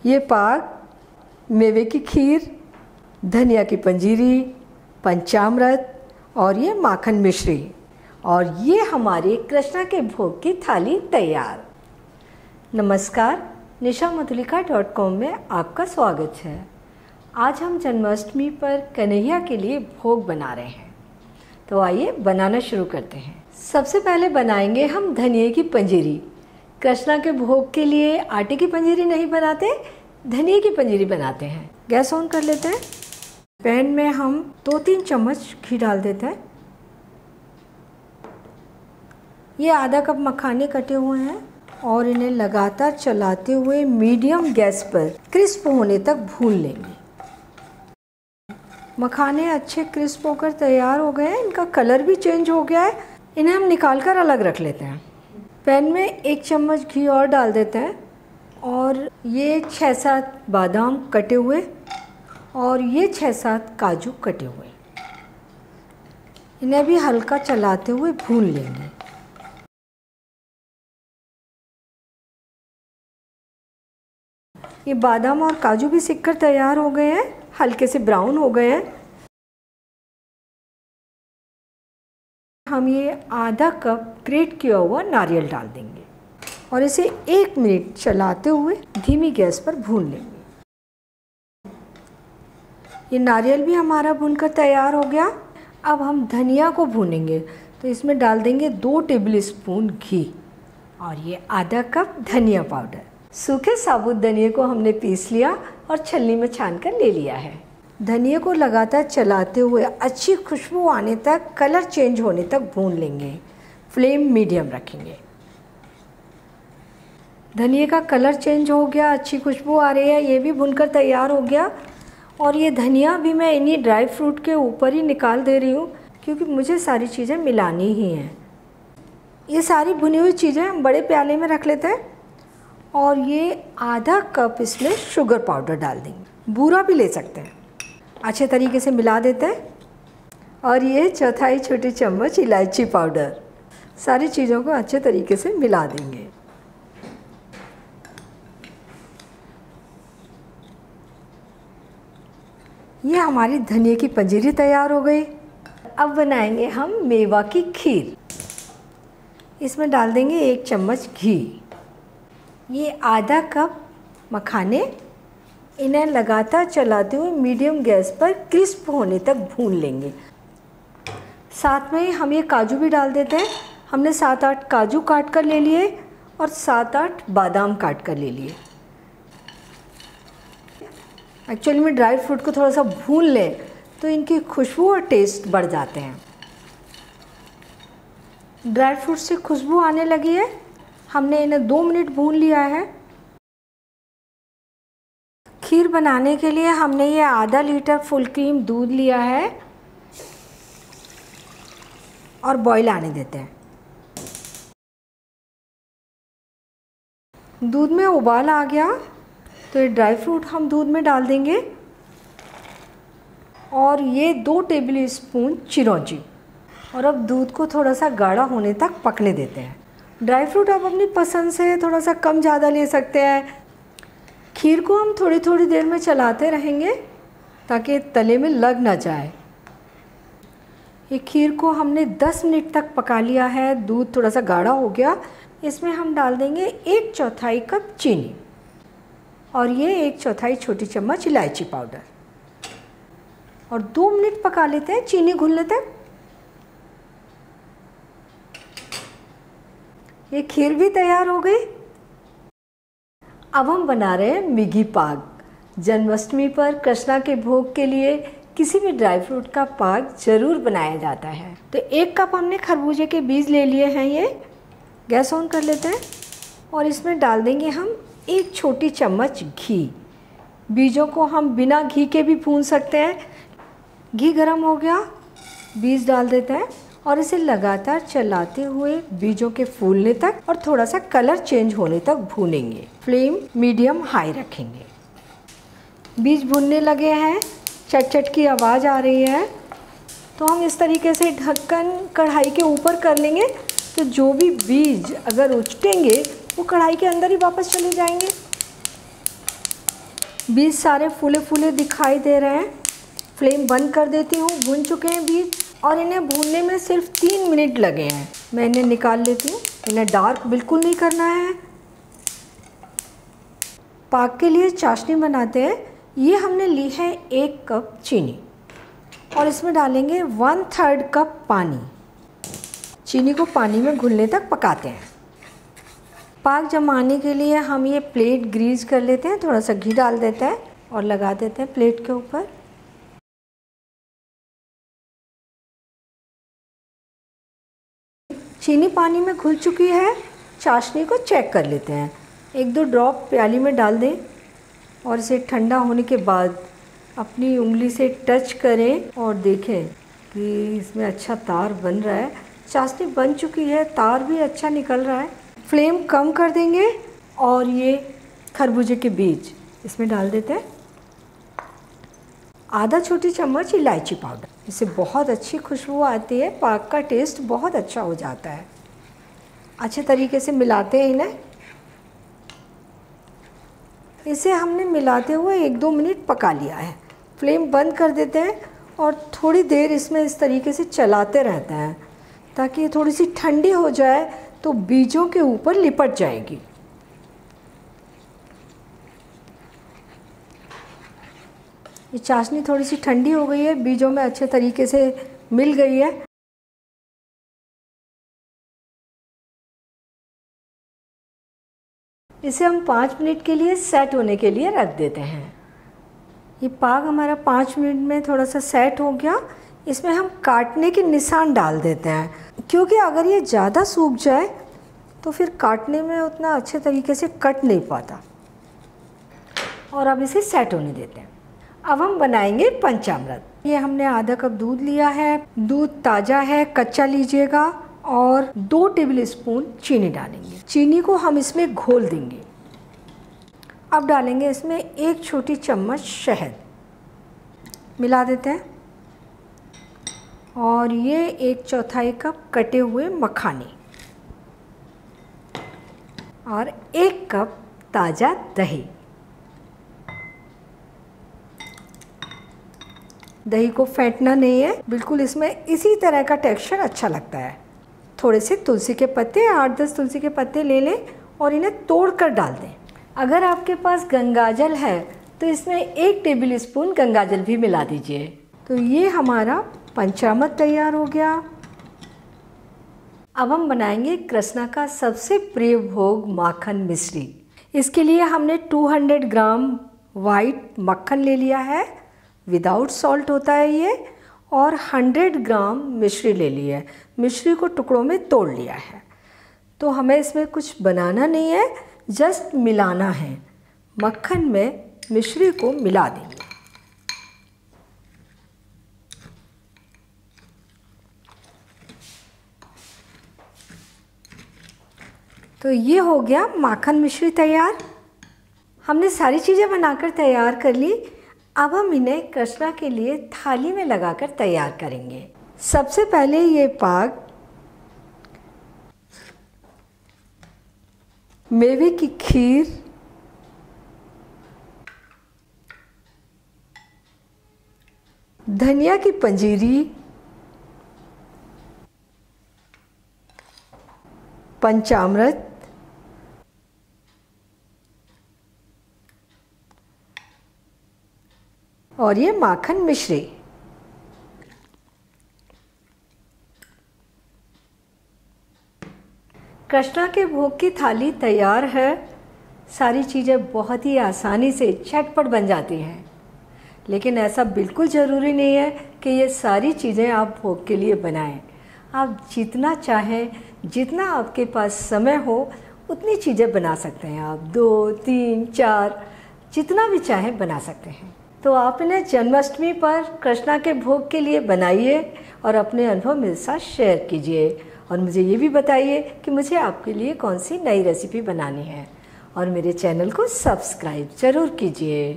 ये पाक मेवे की खीर, धनिया की पंजीरी, पंचामृत और ये माखन मिश्री, और ये हमारे कृष्णा के भोग की थाली तैयार। नमस्कार, nishammadhulika.com में आपका स्वागत है। आज हम जन्माष्टमी पर कन्हैया के लिए भोग बना रहे हैं, तो आइए बनाना शुरू करते हैं। सबसे पहले बनाएंगे हम धनिया की पंजीरी। कृष्णा के भोग के लिए आटे की पंजीरी नहीं बनाते, धनिया की पंजीरी बनाते हैं। गैस ऑन कर लेते हैं। पैन में हम 2-3 चम्मच घी डाल देते हैं। ये आधा कप मखाने कटे हुए हैं और इन्हें लगातार चलाते हुए मीडियम गैस पर क्रिस्प होने तक भून लेंगे। मखाने अच्छे क्रिस्प होकर तैयार हो गए हैं, इनका कलर भी चेंज हो गया है। इन्हें हम निकाल कर अलग रख लेते हैं। पैन में 1 चम्मच घी और डाल देते हैं और ये 6-7 बादाम कटे हुए और ये 6-7 काजू कटे हुए, इन्हें भी हल्का चलाते हुए भून लेंगे। ये बादाम और काजू भी सिककर तैयार हो गए हैं, हल्के से ब्राउन हो गए हैं। हम ये आधा कप ग्रेट किया हुआ नारियल डाल देंगे और इसे 1 मिनट चलाते हुए धीमी गैस पर भून लेंगे। ये नारियल भी हमारा भूनकर तैयार हो गया। अब हम धनिया को भूनेंगे, तो इसमें डाल देंगे 2 टेबल स्पून घी और ये आधा कप धनिया पाउडर। सूखे साबुत धनिया को हमने पीस लिया और छलनी में छान कर ले लिया है। धनिया को लगातार चलाते हुए अच्छी खुशबू आने तक, कलर चेंज होने तक भून लेंगे। फ्लेम मीडियम रखेंगे। धनिया का कलर चेंज हो गया, अच्छी खुशबू आ रही है, ये भी भुनकर तैयार हो गया। और ये धनिया भी मैं इन्हीं ड्राई फ्रूट के ऊपर ही निकाल दे रही हूँ, क्योंकि मुझे सारी चीज़ें मिलानी ही हैं। ये सारी भुनी हुई चीज़ें हम बड़े प्याले में रख लेते हैं और ये आधा कप इसमें शुगर पाउडर डाल देंगे। बूरा भी ले सकते हैं। अच्छे तरीके से मिला देते हैं और ये 1/4 छोटी चम्मच इलायची पाउडर। सारी चीज़ों को अच्छे तरीके से मिला देंगे। ये हमारी धनिया की पंजीरी तैयार हो गई। अब बनाएंगे हम मेवा की खीर। इसमें डाल देंगे 1 चम्मच घी। ये आधा कप मखाने, इन्हें लगातार चलाते हुए मीडियम गैस पर क्रिस्प होने तक भून लेंगे। साथ में ही हम ये काजू भी डाल देते हैं। हमने 7-8 काजू काट कर ले लिए और 7-8 बादाम काट कर ले लिए। एक्चुअली में ड्राई फ्रूट को थोड़ा सा भून लें तो इनकी खुशबू और टेस्ट बढ़ जाते हैं। ड्राई फ्रूट से खुशबू आने लगी है। हमने इन्हें 2 मिनट भून लिया है। खीर बनाने के लिए हमने ये आधा लीटर फुल क्रीम दूध लिया है और बॉईल आने देते हैं। दूध में उबाल आ गया तो ये ड्राई फ्रूट हम दूध में डाल देंगे और ये 2 टेबल स्पून चिरौंजी, और अब दूध को थोड़ा सा गाढ़ा होने तक पकने देते हैं। ड्राई फ्रूट आप अपनी पसंद से थोड़ा सा कम ज़्यादा ले सकते हैं। खीर को हम थोड़ी थोड़ी देर में चलाते रहेंगे ताकि तले में लग ना जाए। ये खीर को हमने 10 मिनट तक पका लिया है। दूध थोड़ा सा गाढ़ा हो गया। इसमें हम डाल देंगे 1/4 कप चीनी और ये 1/4 छोटी चम्मच इलायची पाउडर और 2 मिनट पका लेते हैं चीनी घुलने तक। ये खीर भी तैयार हो गई। अब हम बना रहे हैं मिगी पाक। जन्माष्टमी पर कृष्णा के भोग के लिए किसी भी ड्राई फ्रूट का पाक ज़रूर बनाया जाता है। तो 1 कप हमने खरबूजे के बीज ले लिए हैं। ये गैस ऑन कर लेते हैं और इसमें डाल देंगे हम 1 छोटी चम्मच घी। बीजों को हम बिना घी के भी भून सकते हैं। घी गर्म हो गया, बीज डाल देते हैं और इसे लगातार चलाते हुए बीजों के फूलने तक और थोड़ा सा कलर चेंज होने तक भूनेंगे। फ्लेम मीडियम हाई रखेंगे। बीज भूनने लगे हैं, चट चट की आवाज़ आ रही है, तो हम इस तरीके से ढक्कन कढ़ाई के ऊपर कर लेंगे तो जो भी बीज अगर उछटेंगे वो कढ़ाई के अंदर ही वापस चले जाएंगे। बीज सारे फूले फूले दिखाई दे रहे हैं। फ्लेम बंद कर देती हूँ। भून चुके हैं बीज और इन्हें भूनने में सिर्फ 3 मिनट लगे हैं। मैं इन्हें निकाल लेती हूँ। इन्हें डार्क बिल्कुल नहीं करना है। पाक के लिए चाशनी बनाते हैं। ये हमने ली है 1 कप चीनी और इसमें डालेंगे 1/3 कप पानी। चीनी को पानी में घुलने तक पकाते हैं। पाक जमाने के लिए हम ये प्लेट ग्रीस कर लेते हैं। थोड़ा सा घी डाल देते हैं और लगा देते हैं प्लेट के ऊपर। चीनी पानी में घुल चुकी है। चाशनी को चेक कर लेते हैं। 1-2 ड्रॉप प्याली में डाल दें और इसे ठंडा होने के बाद अपनी उंगली से टच करें और देखें कि इसमें अच्छा तार बन रहा है। चाशनी बन चुकी है, तार भी अच्छा निकल रहा है। फ्लेम कम कर देंगे और ये खरबूजे के बीज इसमें डाल देते हैं। आधा छोटी चम्मच इलायची पाउडर, इससे बहुत अच्छी खुशबू आती है। पाक का टेस्ट बहुत अच्छा हो जाता है। अच्छे तरीके से मिलाते हैं इन्हें। इसे हमने मिलाते हुए 1-2 मिनट पका लिया है। फ्लेम बंद कर देते हैं और थोड़ी देर इसमें इस तरीके से चलाते रहते हैं ताकि ये थोड़ी सी ठंडी हो जाए तो बीजों के ऊपर लिपट जाएगी। ये चाशनी थोड़ी सी ठंडी हो गई है, बीजों में अच्छे तरीके से मिल गई है। इसे हम 5 मिनट के लिए सेट होने के लिए रख देते हैं। ये पाक हमारा 5 मिनट में थोड़ा सा सेट हो गया। इसमें हम काटने के निशान डाल देते हैं, क्योंकि अगर ये ज़्यादा सूख जाए तो फिर काटने में उतना अच्छे तरीके से कट नहीं पाता। और अब इसे सेट होने देते हैं। अब हम बनाएंगे पंचामृत। ये हमने आधा कप दूध लिया है। दूध ताज़ा है, कच्चा लीजिएगा। और 2 टेबल स्पून चीनी डालेंगे। चीनी को हम इसमें घोल देंगे। अब डालेंगे इसमें 1 छोटी चम्मच शहद, मिला देते हैं। और ये 1/4 कप कटे हुए मखाने और 1 कप ताज़ा दही। दही को फेंटना नहीं है, बिल्कुल इसमें इसी तरह का टेक्सचर अच्छा लगता है। थोड़े से तुलसी के पत्ते, 8-10 तुलसी के पत्ते ले लें और इन्हें तोड़ कर डाल दें। अगर आपके पास गंगाजल है तो इसमें 1 टेबल स्पून गंगाजल भी मिला दीजिए। तो ये हमारा पंचामृत तैयार हो गया। अब हम बनाएंगे कृष्णा का सबसे प्रिय भोग माखन मिश्री। इसके लिए हमने 200 ग्राम वाइट मक्खन ले लिया है, विदाउट सॉल्ट होता है ये। और 100 ग्राम मिश्री ले ली है। मिश्री को टुकड़ों में तोड़ लिया है। तो हमें इसमें कुछ बनाना नहीं है, जस्ट मिलाना है। मक्खन में मिश्री को मिला देंगे। तो ये हो गया माखन मिश्री तैयार। हमने सारी चीज़ें बनाकर तैयार कर ली। अब हम इन्हें कृष्णा के लिए थाली में लगाकर तैयार करेंगे। सबसे पहले ये पाक मेवे की खीर, धनिया की पंजीरी, पंचामृत, और ये माखन मिश्री। कृष्णा के भोग की थाली तैयार है। सारी चीज़ें बहुत ही आसानी से झटपट बन जाती हैं, लेकिन ऐसा बिल्कुल ज़रूरी नहीं है कि ये सारी चीज़ें आप भोग के लिए बनाएं। आप जितना चाहें, जितना आपके पास समय हो, उतनी चीज़ें बना सकते हैं। आप 2, 3, 4 जितना भी चाहें बना सकते हैं। तो आप इन्हें जन्माष्टमी पर कृष्णा के भोग के लिए बनाइए और अपने अनुभव मेरे साथ शेयर कीजिए। और मुझे ये भी बताइए कि मुझे आपके लिए कौन सी नई रेसिपी बनानी है। और मेरे चैनल को सब्सक्राइब ज़रूर कीजिए।